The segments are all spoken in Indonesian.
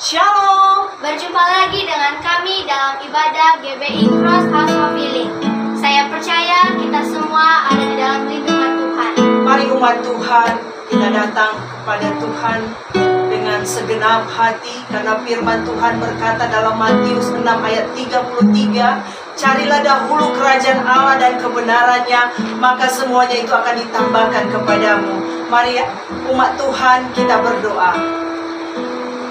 Shalom. Berjumpa lagi dengan kami dalam ibadah GBI Cross House of Healing. Saya percaya kita semua ada di dalam lindungan Tuhan. Mari umat Tuhan, kita datang kepada Tuhan dengan segenap hati, karena firman Tuhan berkata dalam Matius 6 ayat 33, carilah dahulu kerajaan Allah dan kebenarannya, maka semuanya itu akan ditambahkan kepadamu. Mari umat Tuhan, kita berdoa.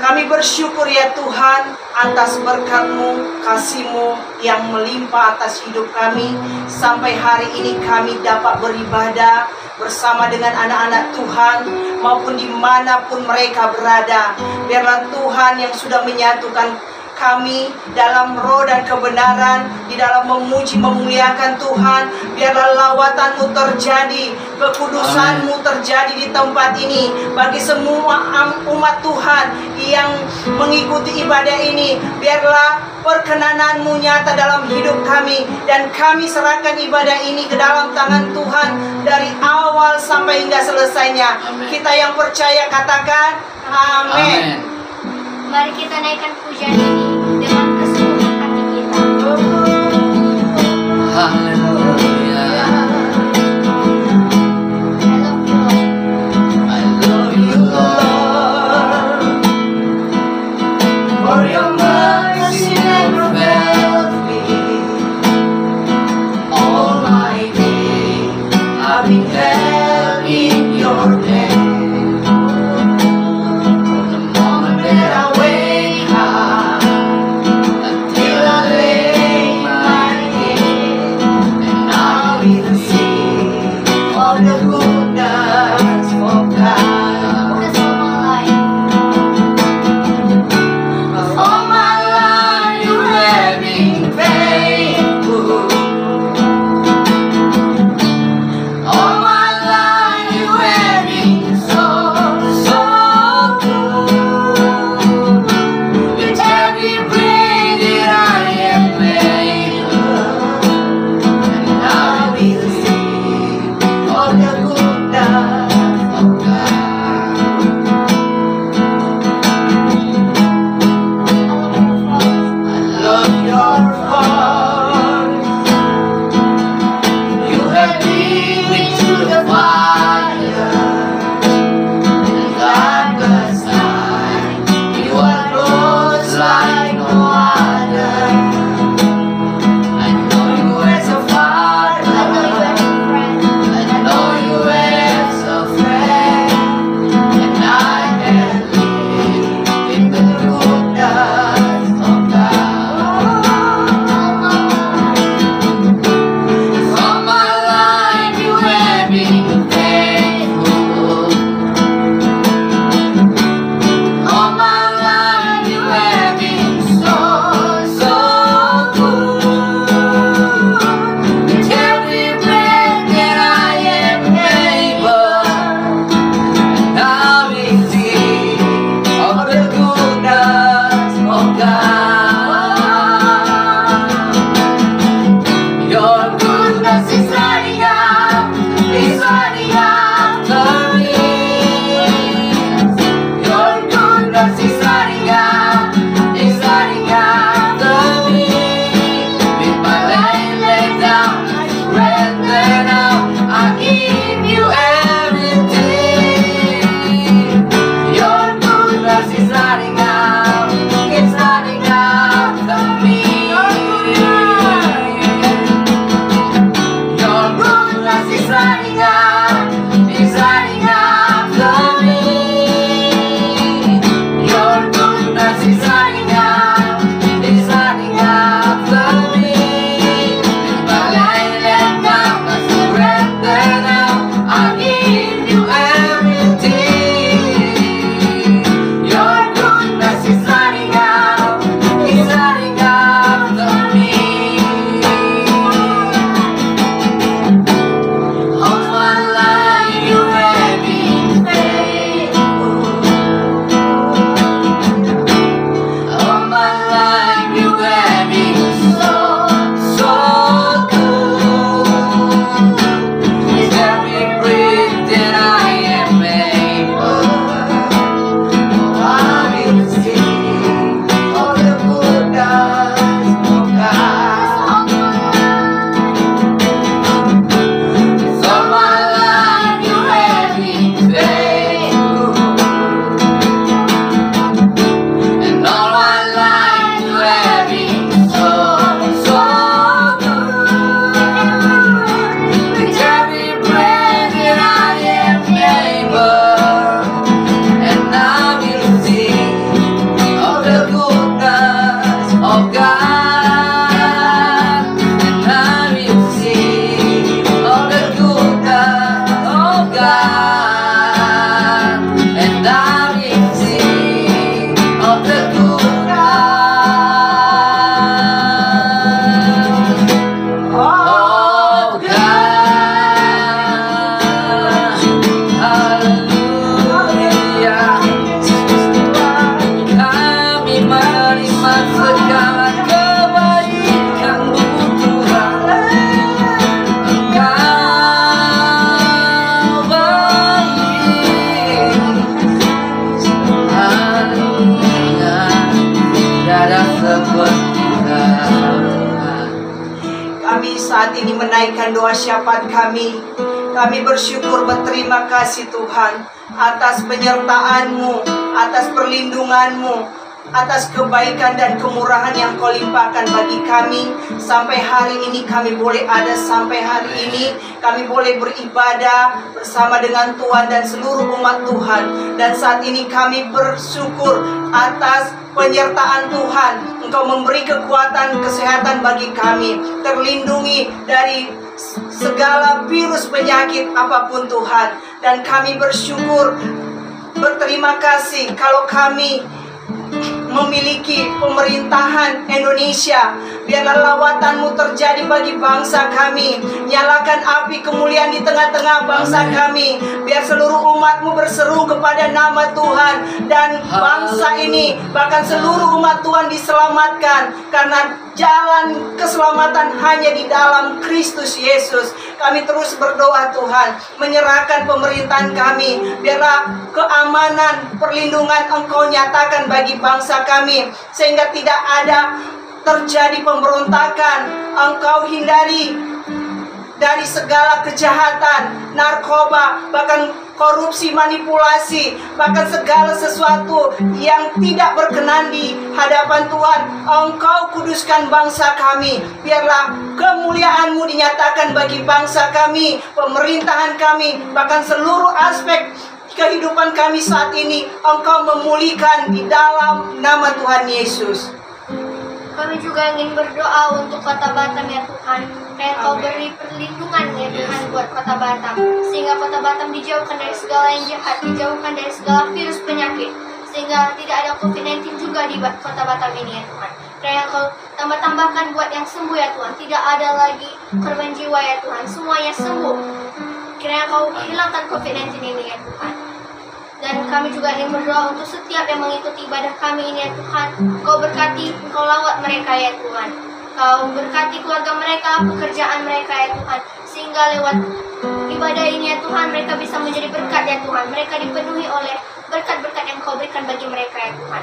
Kami bersyukur ya Tuhan atas berkat-Mu, kasih-Mu yang melimpah atas hidup kami. Sampai hari ini kami dapat beribadah bersama dengan anak-anak Tuhan maupun dimanapun mereka berada. Biarlah Tuhan yang sudah menyatukan kami dalam roh dan kebenaran, di dalam memuji memuliakan Tuhan. Biarlah lawatan-Mu terjadi, kekudusan-Mu terjadi di tempat ini. Bagi semua umat Tuhan yang mengikuti ibadah ini, biarlah perkenanan-Mu nyata dalam hidup kami. Dan kami serahkan ibadah ini ke dalam tangan Tuhan dari awal sampai hingga selesainya. Kita yang percaya katakan amin. Mari kita naikkan pujian ini dengan keseluruhan hati kita. Haleluya. I love you, I love you, Lord. For your mercy never fails me. All my days I've been held in your hand. From the moment that I wake up until I lay my head, and I will sing of the goodness of God. Because all my life, All my life you have been faithful. All my life you have been so, so good. With every breath that I am able, and I will sing of the goodness of God. I love your voice. You have led me through the fire and darkest night. You are close like no other. I know you as a I know you father. as a friend. I know you as a God, and I'm in need of the good God. Oh God, haleluya. Kami menerima segala kebaikan-Mu Tuhan. Engkau baik. Haleluya. Tiada seperti Kau. Kami saat ini menaikkan doa syafaat kami. Kami bersyukur berterima kasih Tuhan atas penyertaan-Mu, atas perlindungan-Mu, atas kebaikan dan kemurahan yang Kau limpahkan bagi kami. Sampai hari ini kami boleh ada, sampai hari ini kami boleh beribadah bersama dengan Tuhan dan seluruh umat Tuhan. Dan saat ini kami bersyukur atas penyertaan Tuhan. Engkau memberi kekuatan, kesehatan bagi kami, terlindungi dari segala virus penyakit apapun Tuhan. Dan kami bersyukur, berterima kasih kalau kami memiliki pemerintahan Indonesia. Biarlah lawatan-Mu terjadi bagi bangsa kami. Nyalakan api kemuliaan di tengah-tengah bangsa kami. Biar seluruh umat-Mu berseru kepada nama Tuhan. Dan bangsa ini, bahkan seluruh umat Tuhan diselamatkan. Karena jalan keselamatan hanya di dalam Kristus Yesus. Kami terus berdoa Tuhan, menyerahkan pemerintahan kami. Biarlah keamanan, perlindungan Engkau nyatakan bagi bangsa kami, sehingga tidak ada terjadi pemberontakan. Engkau hindari dari segala kejahatan, narkoba, bahkan korupsi, manipulasi, bahkan segala sesuatu yang tidak berkenan di hadapan Tuhan. Engkau kuduskan bangsa kami. Biarlah kemuliaan-Mu dinyatakan bagi bangsa kami, pemerintahan kami, bahkan seluruh aspek kehidupan kami saat ini. Engkau memulihkan di dalam nama Tuhan Yesus. Kami juga ingin berdoa untuk Kota Batam ya Tuhan. Kayak Kau beri perlindungan ya Tuhan buat Kota Batam, sehingga Kota Batam dijauhkan dari segala yang jahat, dijauhkan dari segala virus penyakit, sehingga tidak ada COVID-19 juga di Kota Batam ini ya Tuhan. Kayak Kau tambah-tambahkan buat yang sembuh ya Tuhan. Tidak ada lagi korban jiwa ya Tuhan, semuanya sembuh. Kiranya Kau hilangkan COVID-19 ini ya Tuhan. Dan kami juga ingin berdoa untuk setiap yang mengikuti ibadah kami ini ya Tuhan. Kau berkati, Kau lawat mereka ya Tuhan. Kau berkati keluarga mereka, pekerjaan mereka ya Tuhan. Sehingga lewat ibadah ini ya Tuhan, mereka bisa menjadi berkat ya Tuhan. Mereka dipenuhi oleh berkat-berkat yang Kau berikan bagi mereka ya Tuhan.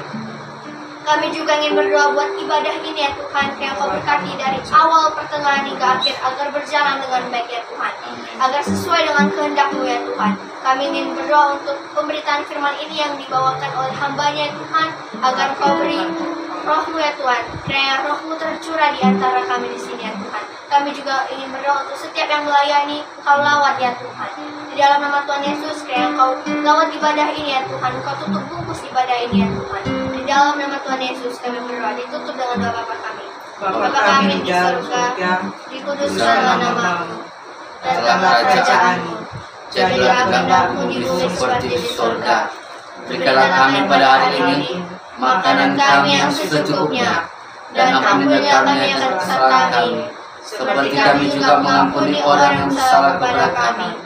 Kami juga ingin berdoa buat ibadah ini ya Tuhan, yang Kau berkati dari awal, pertengahan hingga akhir, agar berjalan dengan baik ya Tuhan, agar sesuai dengan kehendak-Mu ya Tuhan. Kami ingin berdoa untuk pemberitaan firman ini yang dibawakan oleh hamba-Nya ya Tuhan, agar Kau beri Roh-Mu ya Tuhan, kiranya Roh-Mu tercurah di antara kami di sini ya Tuhan. Kami juga ingin berdoa untuk setiap yang melayani, Kau lawat ya Tuhan. Di dalam nama Tuhan Yesus, kiranya Kau lawat ibadah ini ya Tuhan, Kau tutup bungkus ibadah ini ya Tuhan. Di dalam nama Tuhan Yesus kami berdoa, ditutup dengan doa Bapa kami. Bapa kami di dalam surga, dikuduskanlah nama-Mu, datanglah kerajaan-Mu, jadilah kehendak-Mu di bumi seperti di surga. Berikanlah kami pada hari ini makanan kami yang secukupnya, dan ampunilah kami akan kesalahan kami, seperti kami juga mengampuni orang yang bersalah kepada kami.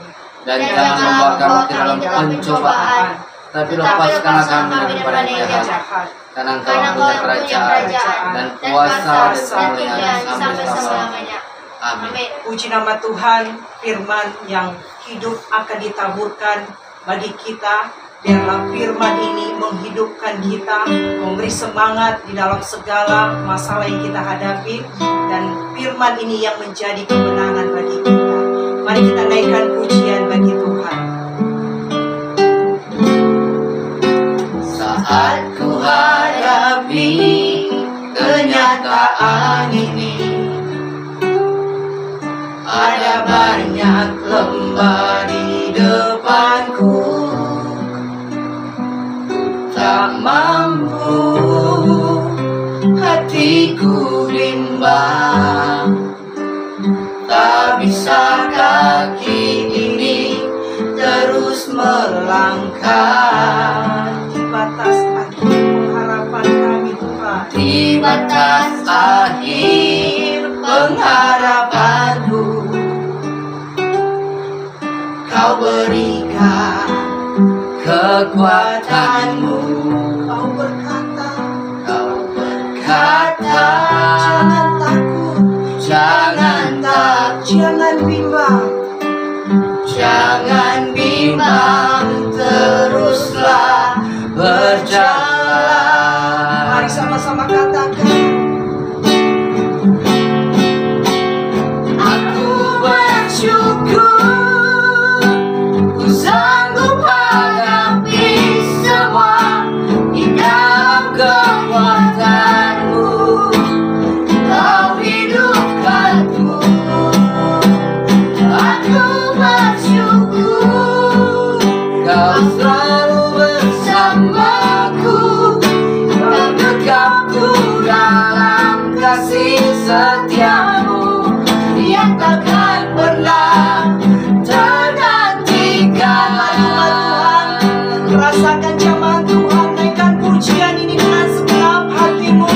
Dan jangan membawa kami ke dalam pencobaan, tapi lepaskanlah kami daripada yang jahat. Karena Engkau punya kerajaan dan kuasa dan kemuliaan sampai selamanya. Amin. Puji nama Tuhan, firman yang hidup akan ditaburkan bagi kita. Biarlah firman ini menghidupkan kita, memberi semangat di dalam segala masalah yang kita hadapi, dan firman ini yang menjadi kemenangan bagi kita. Mari kita naikkan pujian bagi Tuhan. Saat ku hadapi kenyataan ini, ada banyak lembah di depanku, tak mampu hatiku bimbang, tak bisa kaki ini terus terus melangkah di batas akhir pengharapan kami Tuhan. di batas akhir pengharapanku. Kau berikan kekuatanmu. Kau berkata, Jangan takut, jangan takut, jangan bimbang. jangan bimbang, teruslah berjalan. Mari sama-sama katakan, Aku bersyukur, ku sanggup hadapi semua di dalam kekuatanmu. Kau hidupkanku. Aku bersyukur, kau selalu bersamaku. Kau dekatku dalam kasih setiamu yang takkan pernah tergantikan. rasakan zaman Tuhan, naikkan pujian ini dengan segenap hatimu.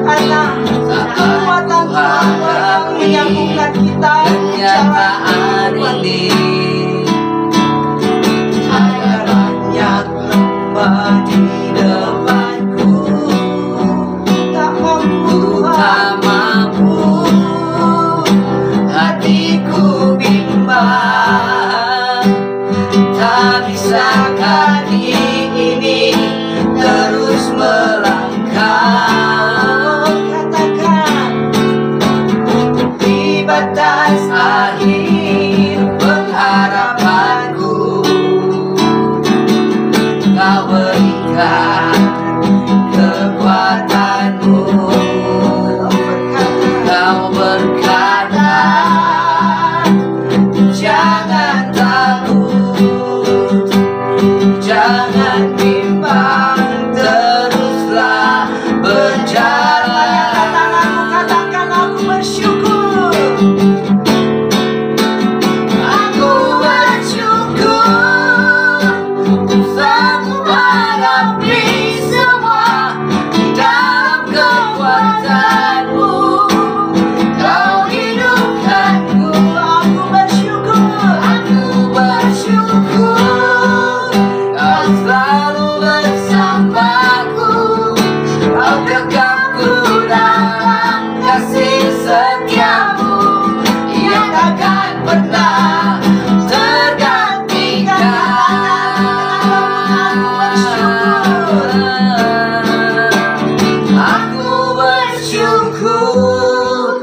Karena kekuatan Tuhan yang menyambungkan kita Kenyataan ini ada banyak lembah di depanku, tak mampu tak mampu, hatiku bimbang, tak bisa kali ini terus melangkah. katakan, Di batas akhir pengharapanku, kau berikan kekuatanmu. Kau berkata, jangan takut, jangan bimbang, teruslah berjalan. katakan aku bersyukur. Aku bersyukur, ku sanggup hadapi semua di dalam kekuatanmu. Kau hidupkanku. Aku bersyukur. Aku bersyukur, kau selalu bersamaku. Kau dekatku dalam kasih setiamu yang takkan pernah tergantikan. Aku bersyukur,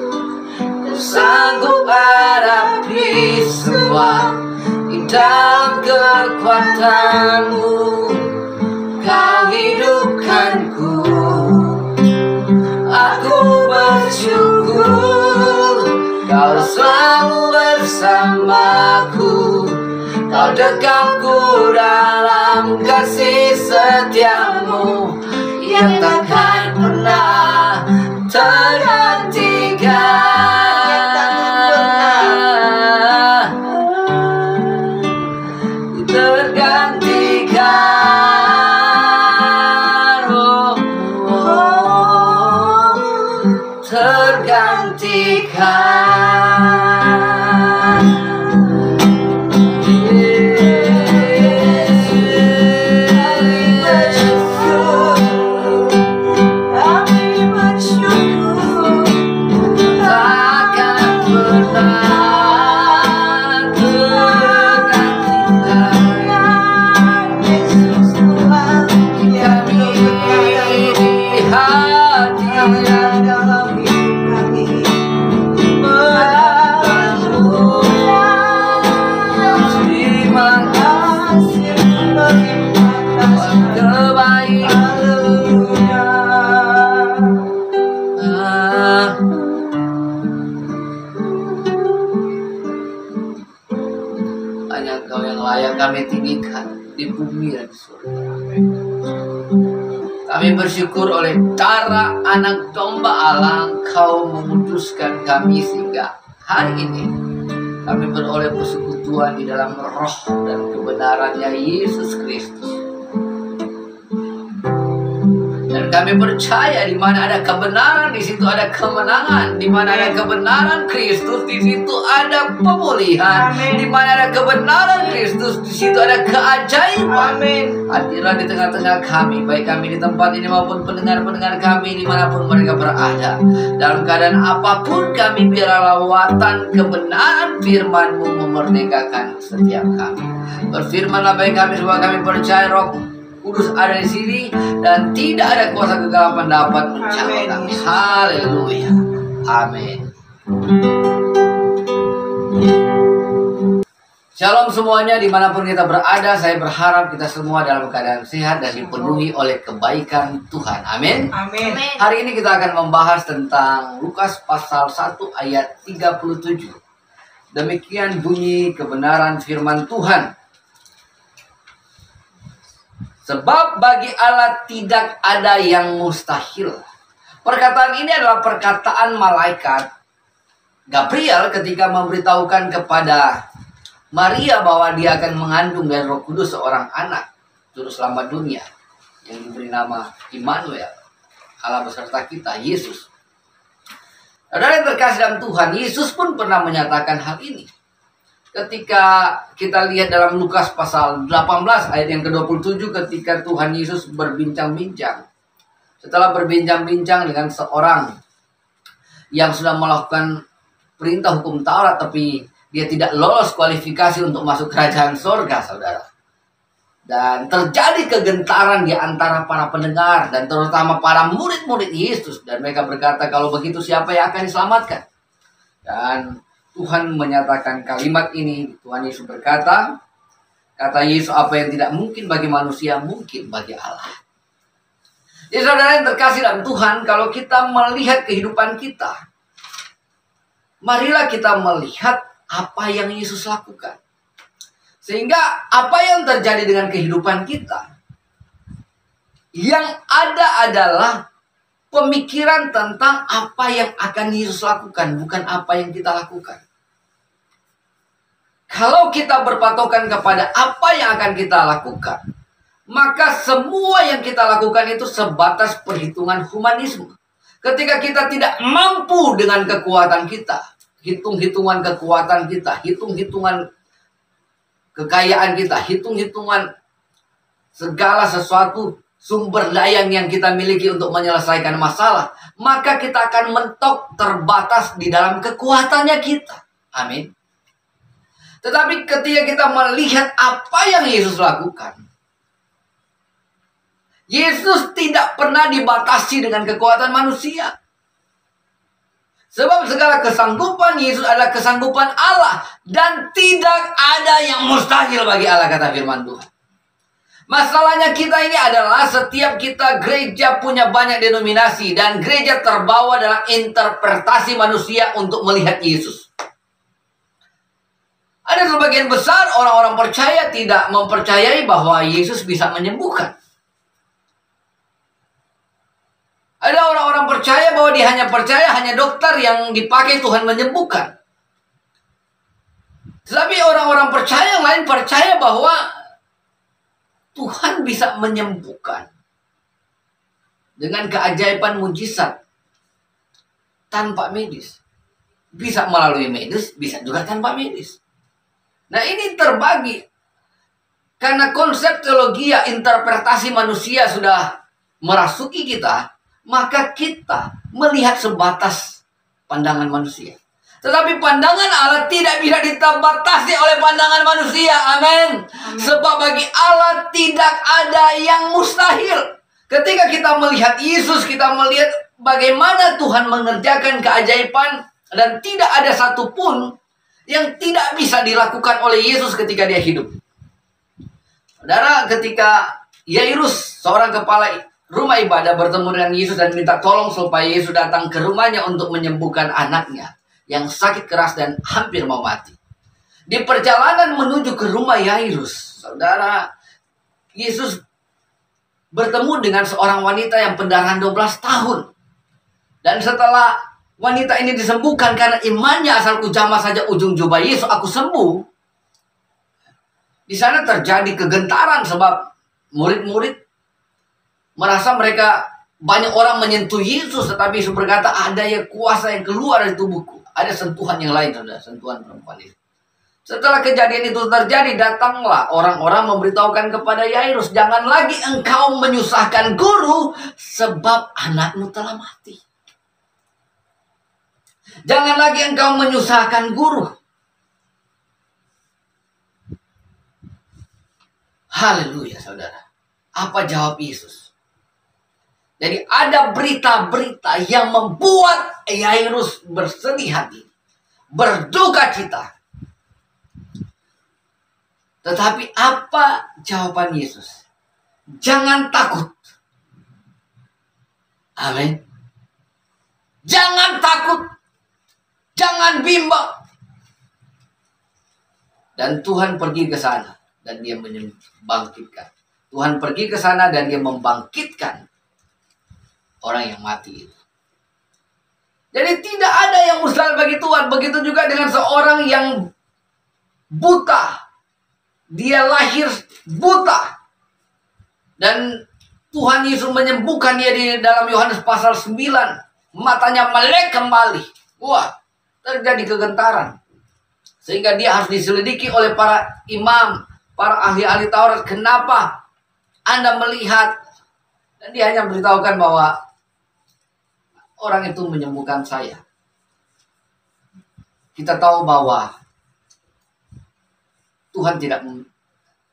ku sanggup hadapi semua di dalam kekuatanmu. Kau hidupkanku. Aku bersyukur, kau selalu bersamaku. Kau dekatku dalam kasih setiamu yang takkan pernah tergantikan. Tergantikan, tergantikan. Takkan pernah tergantikan. Kami di hati Dalam hidup kami, menatapmu. Terima kasih atas kebaikan. Hanya Engkau yang layak kami tinggikan di bumi dan di surga. Kami bersyukur oleh darah anak domba Allah, Engkau memutuskan kami sehingga hari ini Kami beroleh persekutuan di dalam roh dan kebenarannya Yesus Kristus. Dan kami percaya di mana ada kebenaran, di situ ada kemenangan. Di mana ada kebenaran Kristus, di situ ada pemulihan. Amin. Di mana ada kebenaran Kristus, di situ ada keajaiban. Amin. Hadirlah di tengah-tengah kami, baik kami di tempat ini maupun pendengar-pendengar kami dimanapun mereka berada. Dalam keadaan apapun kami, biarlah lawatan kebenaran firman-Mu memerdekakan setiap kami. Berfirmanlah baik kami, sebab kami percaya Roh Kudus ada di sini dan tidak ada kuasa kegelapan dapat mencapai kami. Haleluya. Amin. Shalom semuanya, dimanapun kita berada. Saya berharap kita semua dalam keadaan sehat dan dipenuhi oleh kebaikan Tuhan. Amin. Amin. Amin. Hari ini kita akan membahas tentang Lukas pasal 1 ayat 37. Demikian bunyi kebenaran firman Tuhan. Sebab bagi Allah tidak ada yang mustahil. Perkataan ini adalah perkataan malaikat Gabriel ketika memberitahukan kepada Maria bahwa dia akan mengandung dari Roh Kudus seorang anak juru selamat dunia yang diberi nama Immanuel, Allah beserta kita, Yesus. Saudara yang terkasih dalam Tuhan, Yesus pun pernah menyatakan hal ini. Ketika kita lihat dalam Lukas pasal 18 ayat yang ke-27, ketika Tuhan Yesus berbincang-bincang. Setelah berbincang-bincang dengan seorang yang sudah melakukan perintah hukum Taurat, tapi dia tidak lolos kualifikasi untuk masuk kerajaan sorga, saudara. Dan terjadi kegentaran di antara para pendengar dan terutama para murid-murid Yesus. Dan mereka berkata, kalau begitu siapa yang akan diselamatkan? Dan Tuhan menyatakan kalimat ini. Tuhan Yesus berkata, kata Yesus, apa yang tidak mungkin bagi manusia, mungkin bagi Allah. Jadi saudara yang terkasih dalam Tuhan, kalau kita melihat kehidupan kita, marilah kita melihat apa yang Yesus lakukan. Sehingga apa yang terjadi dengan kehidupan kita, yang ada adalah pemikiran tentang apa yang akan Yesus lakukan, bukan apa yang kita lakukan. Kalau kita berpatokan kepada apa yang akan kita lakukan, maka semua yang kita lakukan itu sebatas perhitungan humanisme. Ketika kita tidak mampu dengan kekuatan kita, hitung-hitungan kekuatan kita, hitung-hitungan kekayaan kita, hitung-hitungan segala sesuatu sumber daya yang kita miliki untuk menyelesaikan masalah, maka kita akan mentok terbatas di dalam kekuatannya kita. Amin. Tetapi ketika kita melihat apa yang Yesus lakukan, Yesus tidak pernah dibatasi dengan kekuatan manusia. Sebab segala kesanggupan Yesus adalah kesanggupan Allah. Dan tidak ada yang mustahil bagi Allah, kata firman Tuhan. Masalahnya kita ini adalah setiap kita gereja punya banyak denominasi. Dan gereja terbawa dalam interpretasi manusia untuk melihat Yesus. Ada sebagian besar orang-orang percaya tidak mempercayai bahwa Yesus bisa menyembuhkan. Ada orang-orang percaya bahwa dia hanya percaya hanya dokter yang dipakai Tuhan menyembuhkan. Tetapi orang-orang percaya yang lain percaya bahwa Tuhan bisa menyembuhkan dengan keajaiban mujizat tanpa medis. Bisa melalui medis, bisa juga tanpa medis. Nah, ini terbagi karena konsep teologi interpretasi manusia sudah merasuki kita. Maka kita melihat sebatas pandangan manusia. Tetapi pandangan Allah tidak bisa dibatasi oleh pandangan manusia. Amin. Sebab bagi Allah tidak ada yang mustahil. Ketika kita melihat Yesus, kita melihat bagaimana Tuhan mengerjakan keajaiban. Dan tidak ada satupun yang tidak bisa dilakukan oleh Yesus ketika dia hidup. Saudara, ketika Yairus, seorang kepala rumah ibadah, bertemu dengan Yesus dan minta tolong supaya Yesus datang ke rumahnya untuk menyembuhkan anaknya yang sakit keras dan hampir mau mati. Di perjalanan menuju ke rumah Yairus, saudara, Yesus bertemu dengan seorang wanita yang pendarahan 12 tahun. Dan setelah wanita ini disembuhkan karena imannya, asalku jamah saja ujung jubah Yesus, aku sembuh. Di sana terjadi kegentaran sebab murid-murid merasa mereka banyak orang menyentuh Yesus, tetapi Yesus berkata, ada yang kuasa yang keluar dari tubuhku. Ada sentuhan yang lain, saudara, sentuhan perempuan itu. Setelah kejadian itu terjadi, datanglah orang-orang memberitahukan kepada Yairus, jangan lagi engkau menyusahkan guru, sebab anakmu telah mati. Jangan lagi engkau menyusahkan guru. Haleluya, saudara. Apa jawab Yesus? Jadi ada berita-berita yang membuat Yairus bersedih hati, berduka cita. Tetapi apa jawaban Yesus? Jangan takut. Amin. Jangan takut. Jangan bimbang. Dan Tuhan pergi ke sana dan dia membangkitkan. Tuhan pergi ke sana dan dia membangkitkan orang yang mati itu. Jadi tidak ada yang mustahil bagi Tuhan. Begitu juga dengan seorang yang buta. Dia lahir buta. Dan Tuhan Yesus menyembuhkan dia di dalam Yohanes pasal 9. Matanya melek kembali. Wah, terjadi kegentaran. Sehingga dia harus diselidiki oleh para imam, para ahli-ahli Taurat. Kenapa Anda melihat? Dan dia hanya beritahukan bahwa orang itu menyembuhkan saya. Kita tahu bahwa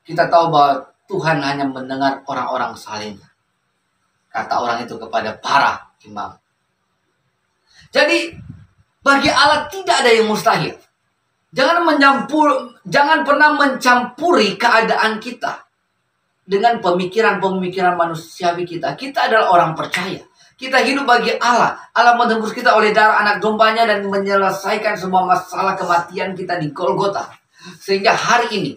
kita tahu bahwa Tuhan hanya mendengar orang-orang salehnya. Kata orang itu kepada para imam. Jadi bagi Allah tidak ada yang mustahil. Jangan pernah mencampuri keadaan kita dengan pemikiran-pemikiran manusiawi kita. Kita adalah orang percaya. Kita hidup bagi Allah. Allah menembus kita oleh darah anak dombanya dan menyelesaikan semua masalah kematian kita di Golgota. Sehingga hari ini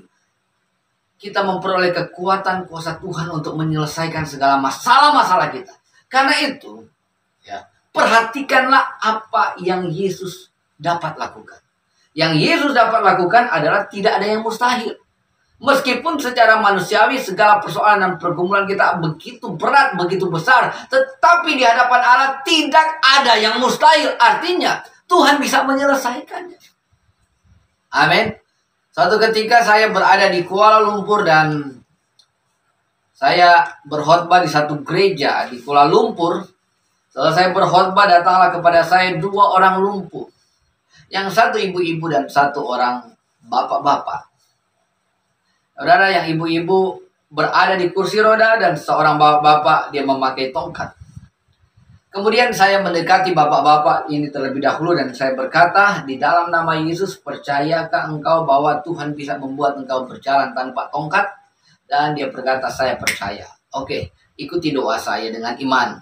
kita memperoleh kekuatan kuasa Tuhan untuk menyelesaikan segala masalah-masalah kita. Karena itu, ya, perhatikanlah apa yang Yesus dapat lakukan. Yang Yesus dapat lakukan adalah tidak ada yang mustahil. Meskipun secara manusiawi segala persoalan dan pergumulan kita begitu berat, begitu besar, tetapi di hadapan Allah tidak ada yang mustahil. Artinya Tuhan bisa menyelesaikannya. Amin. Suatu ketika saya berada di Kuala Lumpur dan saya berkhotbah di satu gereja di Kuala Lumpur. Setelah saya berkhotbah, datanglah kepada saya 2 orang lumpuh. Yang satu ibu-ibu dan 1 orang bapak-bapak. Saudara, yang ibu-ibu berada di kursi roda dan seorang bapak-bapak dia memakai tongkat. Kemudian saya mendekati bapak-bapak ini terlebih dahulu dan saya berkata, di dalam nama Yesus, percayakah engkau bahwa Tuhan bisa membuat engkau berjalan tanpa tongkat? Dan dia berkata, saya percaya. Oke, ikuti doa saya dengan iman.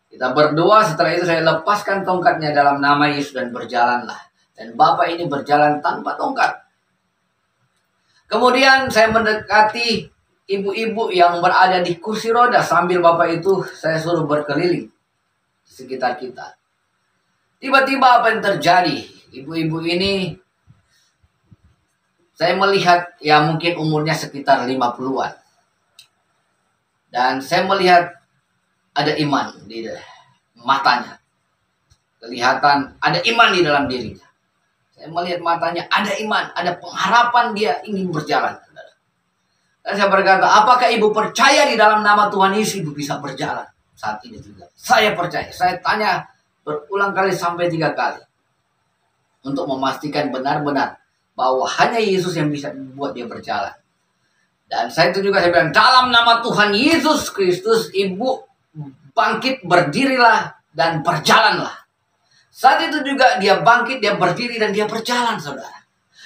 Kita berdoa, setelah itu saya lepaskan tongkatnya dalam nama Yesus dan berjalanlah. Dan bapak ini berjalan tanpa tongkat. Kemudian saya mendekati ibu-ibu yang berada di kursi roda sambil bapak itu saya suruh berkeliling di sekitar kita. Tiba-tiba apa yang terjadi? Ibu-ibu ini saya melihat ya mungkin umurnya sekitar 50-an. Dan saya melihat ada iman di matanya. Kelihatan ada iman di dalam dirinya. Saya melihat matanya ada iman, ada pengharapan dia ingin berjalan. Dan saya berkata, apakah ibu percaya di dalam nama Tuhan Yesus ibu bisa berjalan saat ini juga? Saya percaya. Saya tanya berulang kali sampai 3 kali. Untuk memastikan benar-benar bahwa hanya Yesus yang bisa membuat dia berjalan. Dan saya bilang, dalam nama Tuhan Yesus Kristus, ibu bangkit, berdirilah, dan berjalanlah. Saat itu juga dia bangkit, dia berdiri, dan dia berjalan, saudara.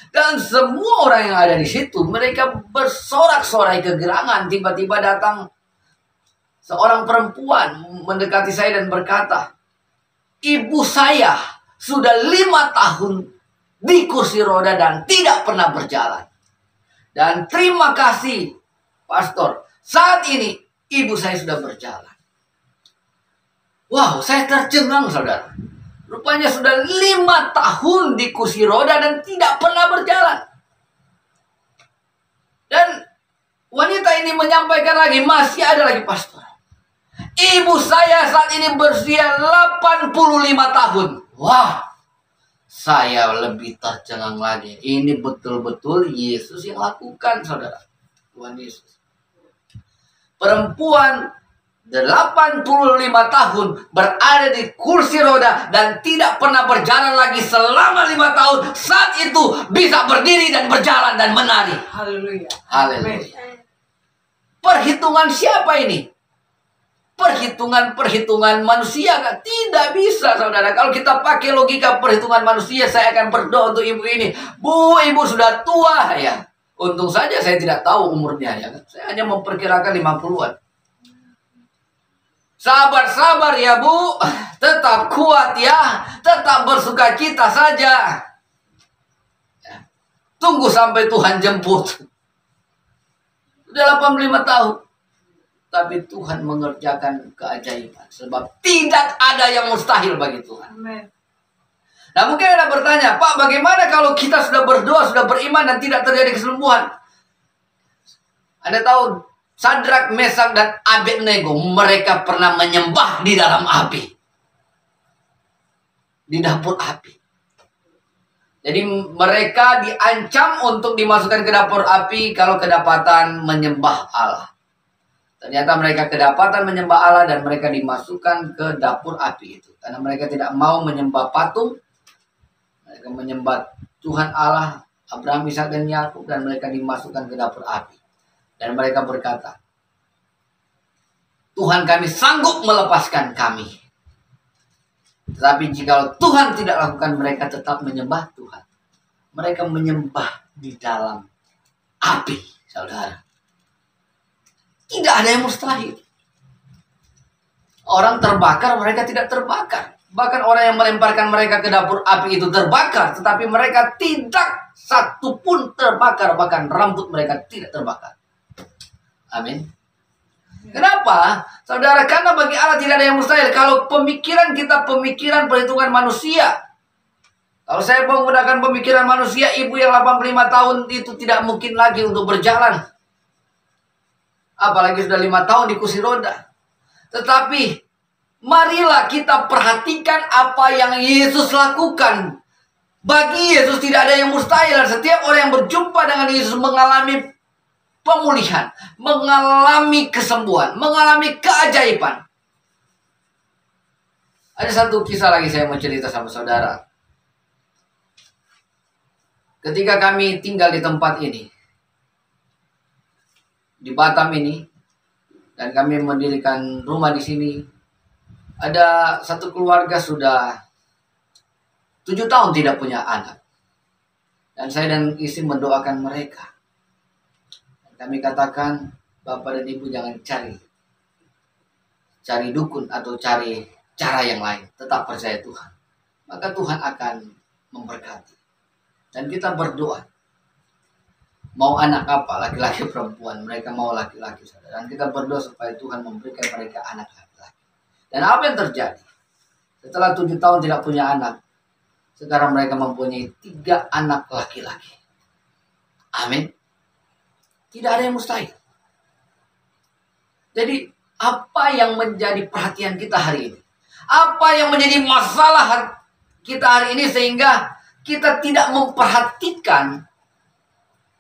Dan semua orang yang ada di situ, mereka bersorak-sorai kegerangan. Tiba-tiba datang seorang perempuan mendekati saya dan berkata, ibu saya sudah 5 tahun di kursi roda dan tidak pernah berjalan. Dan terima kasih, pastor, saat ini ibu saya sudah berjalan. Wow, saya tercengang, saudara. Rupanya sudah 5 tahun di kursi roda dan tidak pernah berjalan. Dan wanita ini menyampaikan lagi, masih ada lagi pastor. Ibu saya saat ini berusia 85 tahun. Wah, saya lebih tercengang lagi. Ini betul-betul Yesus yang lakukan, saudara. Tuhan Yesus. Perempuan 85 tahun berada di kursi roda dan tidak pernah berjalan lagi selama 5 tahun. Saat itu bisa berdiri dan berjalan dan menari. Haleluya. Haleluya. Perhitungan siapa ini? Perhitungan manusia kan? Tidak bisa, saudara. Kalau kita pakai logika perhitungan manusia, saya akan berdoa untuk ibu ini. Bu, ibu sudah tua ya. Untung saja saya tidak tahu umurnya ya. Saya hanya memperkirakan 50-an. Sabar-sabar ya Bu. Tetap kuat ya. Tetap bersuka cita saja. Ya. Tunggu sampai Tuhan jemput. Sudah 85 tahun. Tapi Tuhan mengerjakan keajaiban. Sebab tidak ada yang mustahil bagi Tuhan. Amin. Nah mungkin Anda bertanya, Pak bagaimana kalau kita sudah berdoa, sudah beriman dan tidak terjadi kesembuhan? Anda tahu Sadrak, Mesak dan Abednego, mereka pernah menyembah di dalam api. Di dapur api. Jadi mereka diancam untuk dimasukkan ke dapur api kalau kedapatan menyembah Allah. Ternyata mereka kedapatan menyembah Allah dan mereka dimasukkan ke dapur api itu. Karena mereka tidak mau menyembah patung. Mereka menyembah Tuhan Allah, Abraham, Ishak dan Yakub, dan mereka dimasukkan ke dapur api. Dan mereka berkata, Tuhan kami sanggup melepaskan kami. Tetapi jika Tuhan tidak lakukan, mereka tetap menyembah Tuhan. Mereka menyembah di dalam api, saudara. Tidak ada yang mustahil. Orang terbakar, mereka tidak terbakar. Bahkan orang yang melemparkan mereka ke dapur api itu terbakar. Tetapi mereka tidak satu pun terbakar. Bahkan rambut mereka tidak terbakar. Amin. Kenapa? Saudara, karena bagi Allah tidak ada yang mustahil. Kalau pemikiran kita pemikiran perhitungan manusia. Kalau saya menggunakan pemikiran manusia, ibu yang 85 tahun itu tidak mungkin lagi untuk berjalan. Apalagi sudah 5 tahun di kursi roda. Tetapi marilah kita perhatikan apa yang Yesus lakukan. Bagi Yesus tidak ada yang mustahil. Setiap orang yang berjumpa dengan Yesus mengalami pemulihan, mengalami kesembuhan, mengalami keajaiban. Ada satu kisah lagi saya mau cerita sama saudara. Ketika kami tinggal di tempat ini, di Batam ini, dan kami mendirikan rumah di sini, ada satu keluarga sudah 7 tahun tidak punya anak. Dan saya dan istri mendoakan mereka. Kami katakan, Bapak dan Ibu jangan cari dukun atau cari cara yang lain. Tetap percaya Tuhan. Maka Tuhan akan memberkati. Dan kita berdoa. Mau anak apa? Laki-laki perempuan. Mereka mau laki-laki. Dan kita berdoa supaya Tuhan memberikan mereka anak laki-laki. Dan apa yang terjadi? Setelah 7 tahun tidak punya anak. Sekarang mereka mempunyai 3 anak laki-laki. Amin. Tidak ada yang mustahil. Jadi, apa yang menjadi perhatian kita hari ini? Apa yang menjadi masalah kita hari ini sehingga kita tidak memperhatikan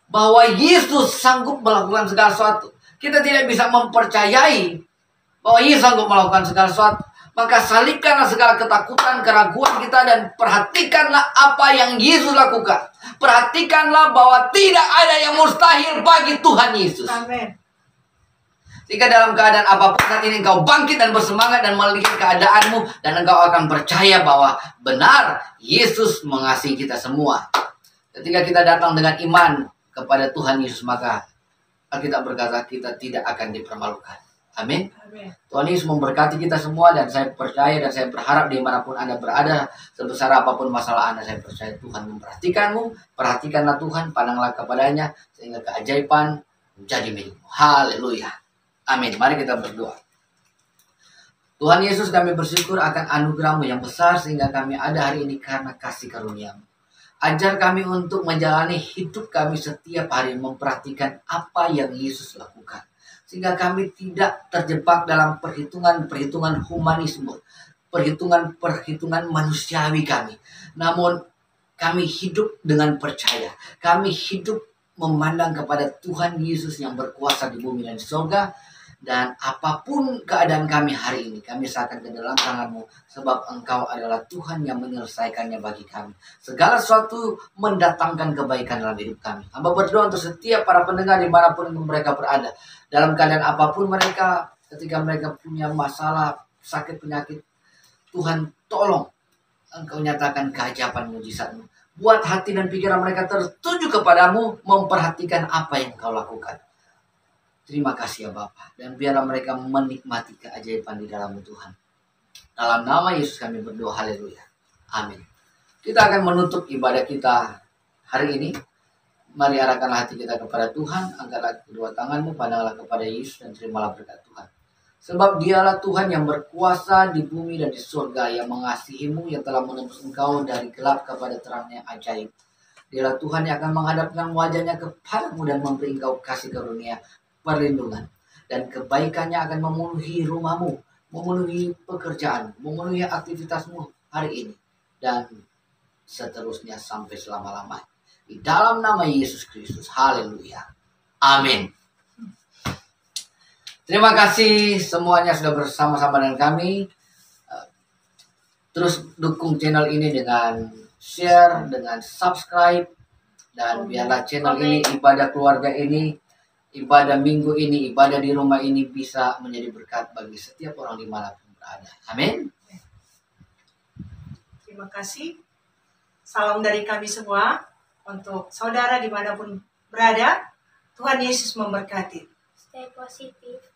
bahwa Yesus sanggup melakukan segala sesuatu. Kita tidak bisa mempercayai bahwa Yesus sanggup melakukan segala sesuatu. Maka salibkanlah segala ketakutan, keraguan kita dan perhatikanlah apa yang Yesus lakukan. Perhatikanlah bahwa tidak ada yang mustahil bagi Tuhan Yesus. Amin. Jika dalam keadaan apapun saat ini engkau bangkit dan bersemangat dan melihat keadaanmu, dan engkau akan percaya bahwa benar Yesus mengasihi kita semua. Ketika kita datang dengan iman kepada Tuhan Yesus, maka Alkitab berkata kita tidak akan dipermalukan. Amin. Tuhan Yesus memberkati kita semua, dan saya percaya dan saya berharap dimanapun Anda berada, sebesar apapun masalah Anda, saya percaya Tuhan memperhatikanmu. Perhatikanlah Tuhan, pandanglah kepadanya, sehingga keajaiban menjadi milikmu. Haleluya. Amin. Mari kita berdoa. Tuhan Yesus, kami bersyukur akan anugerah-Mu yang besar sehingga kami ada hari ini karena kasih karunia-Mu. Ajar kami untuk menjalani hidup kami setiap hari memperhatikan apa yang Yesus lakukan. Sehingga kami tidak terjebak dalam perhitungan-perhitungan humanisme, perhitungan-perhitungan manusiawi kami. Namun kami hidup dengan percaya. Kami hidup memandang kepada Tuhan Yesus yang berkuasa di bumi dan di surga. Dan apapun keadaan kami hari ini, kami serahkan ke dalam tangan-Mu. Sebab Engkau adalah Tuhan yang menyelesaikannya bagi kami. Segala sesuatu mendatangkan kebaikan dalam hidup kami. Hamba berdoa untuk setiap para pendengar dimanapun mereka berada. Dalam keadaan apapun mereka, ketika mereka punya masalah, sakit, penyakit, Tuhan tolong Engkau nyatakan keajaiban mujizat-Mu. Buat hati dan pikiran mereka tertuju kepadamu, memperhatikan apa yang Engkau lakukan. Terima kasih ya Bapa. Dan biarlah mereka menikmati keajaiban di dalam Tuhan. Dalam nama Yesus kami berdoa, haleluya. Amin. Kita akan menutup ibadah kita hari ini. Mari arahkanlah hati kita kepada Tuhan. Angkatlah kedua tanganmu, pandanglah kepada Yesus dan terimalah berkat Tuhan. Sebab Dialah Tuhan yang berkuasa di bumi dan di surga, yang mengasihimu, yang telah menebus engkau dari gelap kepada terang yang ajaib. Dialah Tuhan yang akan menghadapkan wajahnya kepadamu dan memberi engkau kasih karunia, perlindungan, dan kebaikannya akan memenuhi rumahmu, memenuhi pekerjaan, memenuhi aktivitasmu hari ini, dan seterusnya sampai selama-lamanya. Di dalam nama Yesus Kristus, haleluya, amin. Terima kasih semuanya sudah bersama-sama dengan kami. Terus dukung channel ini dengan share, dengan subscribe, dan biarlah channel ini, ibadah keluarga ini, ibadah minggu ini, ibadah di rumah ini bisa menjadi berkat bagi setiap orang dimanapun berada. Amin. Terima kasih. Salam dari kami semua untuk saudara dimanapun berada. Tuhan Yesus memberkati. Stay positive.